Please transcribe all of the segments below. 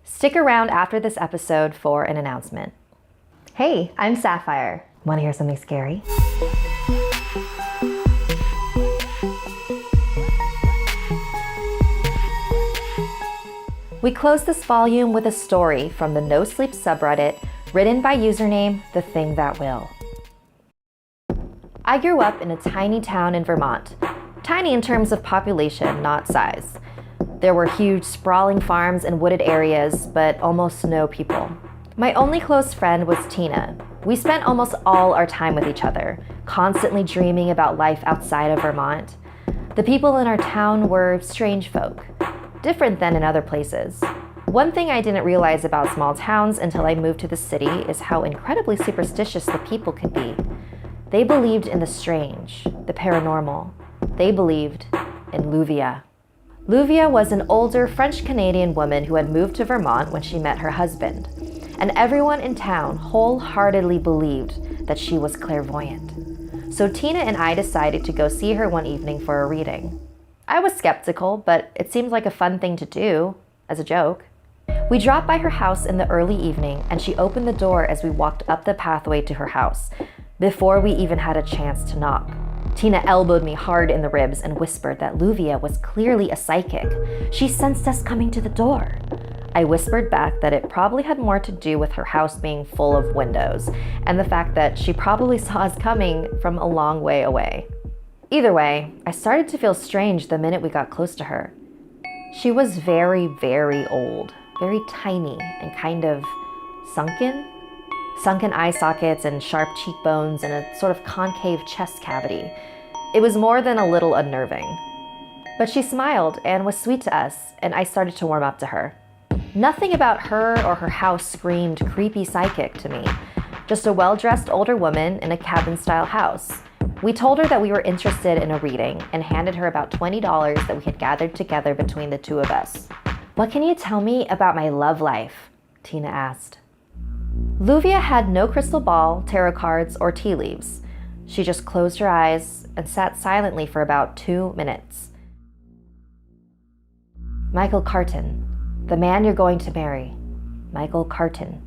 Stick around after this episode for an announcement. Hey, I'm Sapphire. Want to hear something scary? We close this volume with a story from the No Sleep subreddit written by username The Thing That Will. I grew up in a tiny town in Vermont. Tiny in terms of population, not size. There were huge sprawling farms and wooded areas, but almost no people. My only close friend was Tina. We spent almost all our time with each other, constantly dreaming about life outside of Vermont. The people in our town were strange folk, different than in other places. One thing I didn't realize about small towns until I moved to the city is how incredibly superstitious the people could be. They believed in the strange, the paranormal. They believed in Luvia. Luvia was an older French-Canadian woman who had moved to Vermont when she met her husband, and everyone in town wholeheartedly believed that she was clairvoyant. So Tina and I decided to go see her one evening for a reading. I was skeptical, but it seemed like a fun thing to do, as a joke. We dropped by her house in the early evening, and she opened the door as we walked up the pathway to her house, before we even had a chance to knock. Tina elbowed me hard in the ribs and whispered that Luvia was clearly a psychic. She sensed us coming to the door. I whispered back that it probably had more to do with her house being full of windows, and the fact that she probably saw us coming from a long way away. Either way, I started to feel strange the minute we got close to her. She was very, very old, very tiny and kind of sunken. Sunken eye sockets and sharp cheekbones and a sort of concave chest cavity. It was more than a little unnerving. But she smiled and was sweet to us, and I started to warm up to her. Nothing about her or her house screamed creepy psychic to me. Just a well-dressed older woman in a cabin-style house. We told her that we were interested in a reading and handed her about $20 that we had gathered together between the two of us. "What can you tell me about my love life?" Tina asked. Luvia had no crystal ball, tarot cards, or tea leaves. She just closed her eyes and sat silently for about 2 minutes. "Michael Carton, the man you're going to marry. Michael Carton."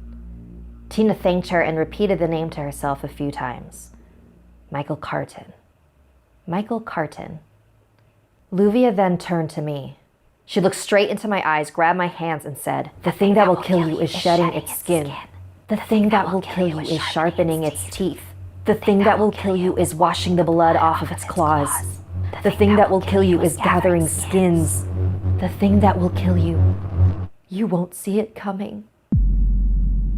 Tina thanked her and repeated the name to herself a few times. Michael Carton. Michael Carton. Luvia then turned to me. She looked straight into my eyes, grabbed my hands, and said, "The thing that will kill you is shedding its skin. The thing that will kill you is sharpening its teeth. The thing that will kill you is washing the blood off of its claws. The thing that will kill you is gathering skins. The thing that will kill you, you won't see it coming."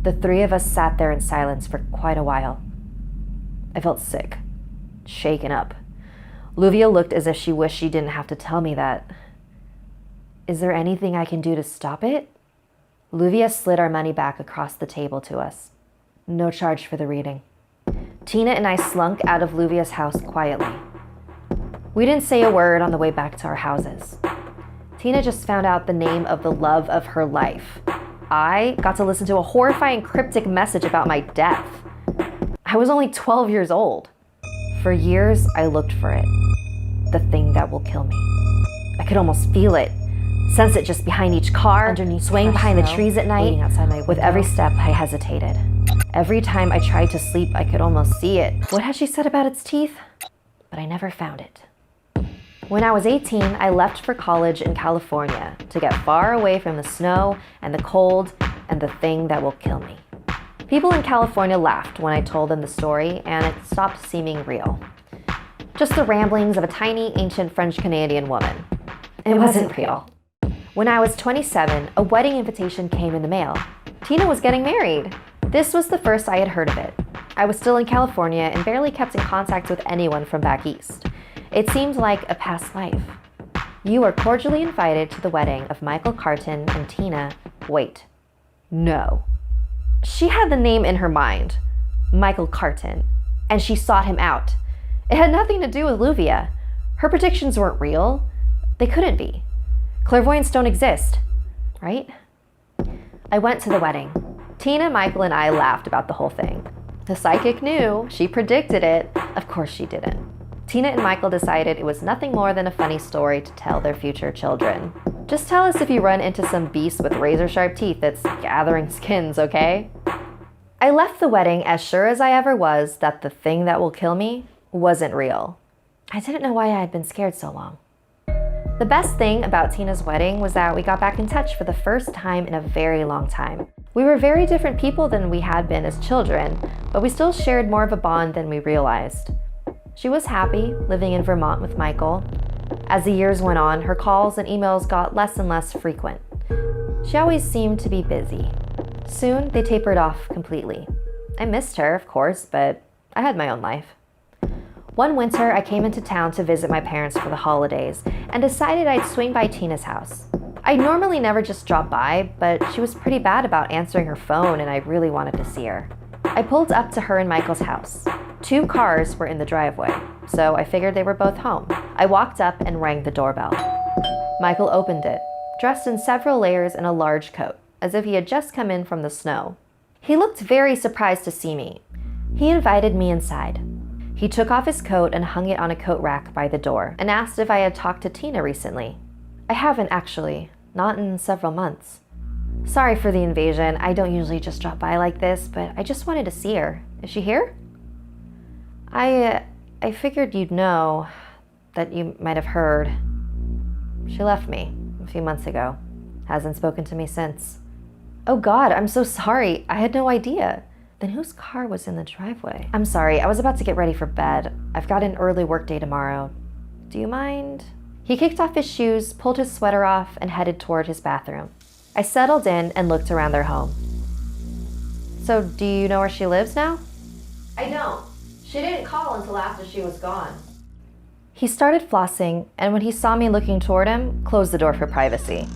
The three of us sat there in silence for quite a while. I felt sick, shaken up. Luvia looked as if she wished she didn't have to tell me that. "Is there anything I can do to stop it?" Luvia slid our money back across the table to us. "No charge for the reading." Tina and I slunk out of Luvia's house quietly. We didn't say a word on the way back to our houses. Tina just found out the name of the love of her life. I got to listen to a horrifying cryptic message about my death. I was only 12 years old. For years, I looked for it. The thing that will kill me. I could almost feel it. Sense it just behind each car, underneath, swaying behind the trees at night. With every step, I hesitated. Every time I tried to sleep, I could almost see it. What had she said about its teeth? But I never found it. When I was 18, I left for college in California to get far away from the snow and the cold and the thing that will kill me. People in California laughed when I told them the story, and it stopped seeming real. Just the ramblings of a tiny, ancient French-Canadian woman. It wasn't real. When I was 27, a wedding invitation came in the mail. Tina was getting married. This was the first I had heard of it. I was still in California and barely kept in contact with anyone from back east. It seemed like a past life. "You are cordially invited to the wedding of Michael Carton and Tina." Wait. No. She had the name in her mind, Michael Carton, and she sought him out. It had nothing to do with Luvia. Her predictions weren't real. They couldn't be. Clairvoyants don't exist, right? I went to the wedding. Tina, Michael, and I laughed about the whole thing. The psychic knew. She predicted it. Of course she didn't. Tina and Michael decided it was nothing more than a funny story to tell their future children. Just tell us if you run into some beast with razor-sharp teeth that's gathering skins, okay? I left the wedding as sure as I ever was that the thing that will kill me wasn't real. I didn't know why I had been scared so long. The best thing about Tina's wedding was that we got back in touch for the first time in a very long time. We were very different people than we had been as children, but we still shared more of a bond than we realized. She was happy living in Vermont with Michael. As the years went on, her calls and emails got less and less frequent. She always seemed to be busy. Soon, they tapered off completely. I missed her, of course, but I had my own life. One winter, I came into town to visit my parents for the holidays and decided I'd swing by Tina's house. I normally never just drop by, but she was pretty bad about answering her phone and I really wanted to see her. I pulled up to her and Michael's house. 2 cars were in the driveway, so I figured they were both home. I walked up and rang the doorbell. Michael opened it, dressed in several layers in a large coat, as if he had just come in from the snow. He looked very surprised to see me. He invited me inside. He took off his coat and hung it on a coat rack by the door and asked if I had talked to Tina recently. I haven't actually, not in several months. Sorry for the invasion, I don't usually just drop by like this, but I just wanted to see her. Is she here? I figured you'd know, that you might have heard. She left me a few months ago. Hasn't spoken to me since. Oh God, I'm so sorry. I had no idea. Then whose car was in the driveway? I'm sorry, I was about to get ready for bed. I've got an early work day tomorrow. Do you mind? He kicked off his shoes, pulled his sweater off, and headed toward his bathroom. I settled in and looked around their home. So, do you know where she lives now? I don't. She didn't call until after she was gone. He started flossing, and when he saw me looking toward him, closed the door for privacy.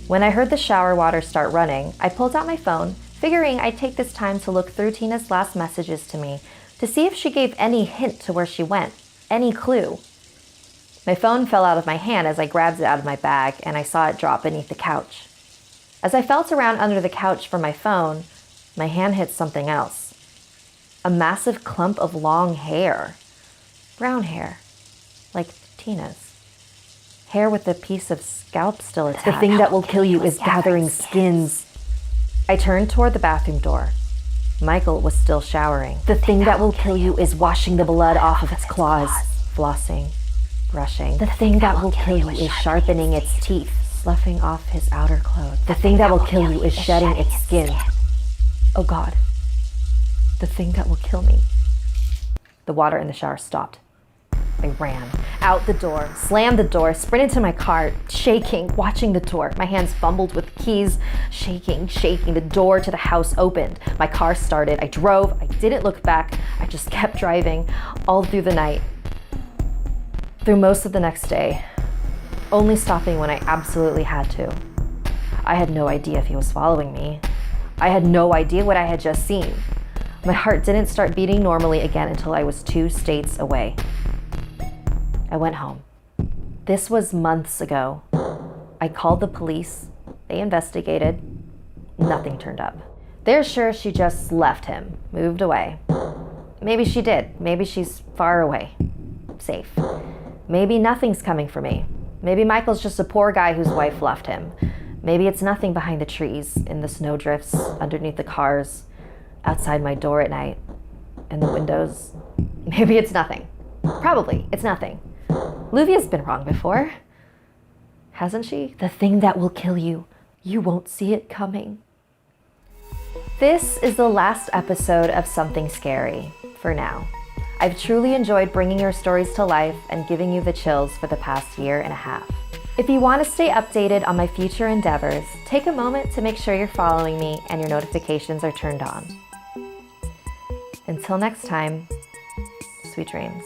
When I heard the shower water start running, I pulled out my phone, figuring I'd take this time to look through Tina's last messages to me to see if she gave any hint to where she went, any clue. My phone fell out of my hand as I grabbed it out of my bag, and I saw it drop beneath the couch. As I felt around under the couch for my phone, my hand hit something else. A massive clump of long hair. Brown hair, like Tina's. Hair with a piece of scalp still attached. The thing that will kill you is gathering skins. I turned toward the bathroom door. Michael was still showering. The thing that will kill you is washing the blood off of its claws. Flossing, brushing. The thing that will kill you is sharpening its teeth, sloughing off his outer clothes. The thing that will kill you is shedding its skin. Oh God. The thing that will kill me. The water in the shower stopped. I ran out the door, slammed the door, sprinted to my car, shaking, watching the door. My hands fumbled with keys, shaking. The door to the house opened. My car started. I drove. I didn't look back. I just kept driving all through the night. Through most of the next day, only stopping when I absolutely had to. I had no idea if he was following me. I had no idea what I had just seen. My heart didn't start beating normally again until I was 2 states away. I went home. This was months ago. I called the police. They investigated. Nothing turned up. They're sure she just left him, moved away. Maybe she did. Maybe she's far away, safe. Maybe nothing's coming for me. Maybe Michael's just a poor guy whose wife left him. Maybe it's nothing behind the trees, in the snowdrifts, underneath the cars, outside my door at night, in the windows. Maybe it's nothing. Probably, it's nothing. Luvia's been wrong before. Hasn't she? The thing that will kill you. You won't see it coming. This is the last episode of Something Scary, for now. I've truly enjoyed bringing your stories to life and giving you the chills for the past 1.5 years. If you want to stay updated on my future endeavors, take a moment to make sure you're following me and your notifications are turned on. Until next time, sweet dreams.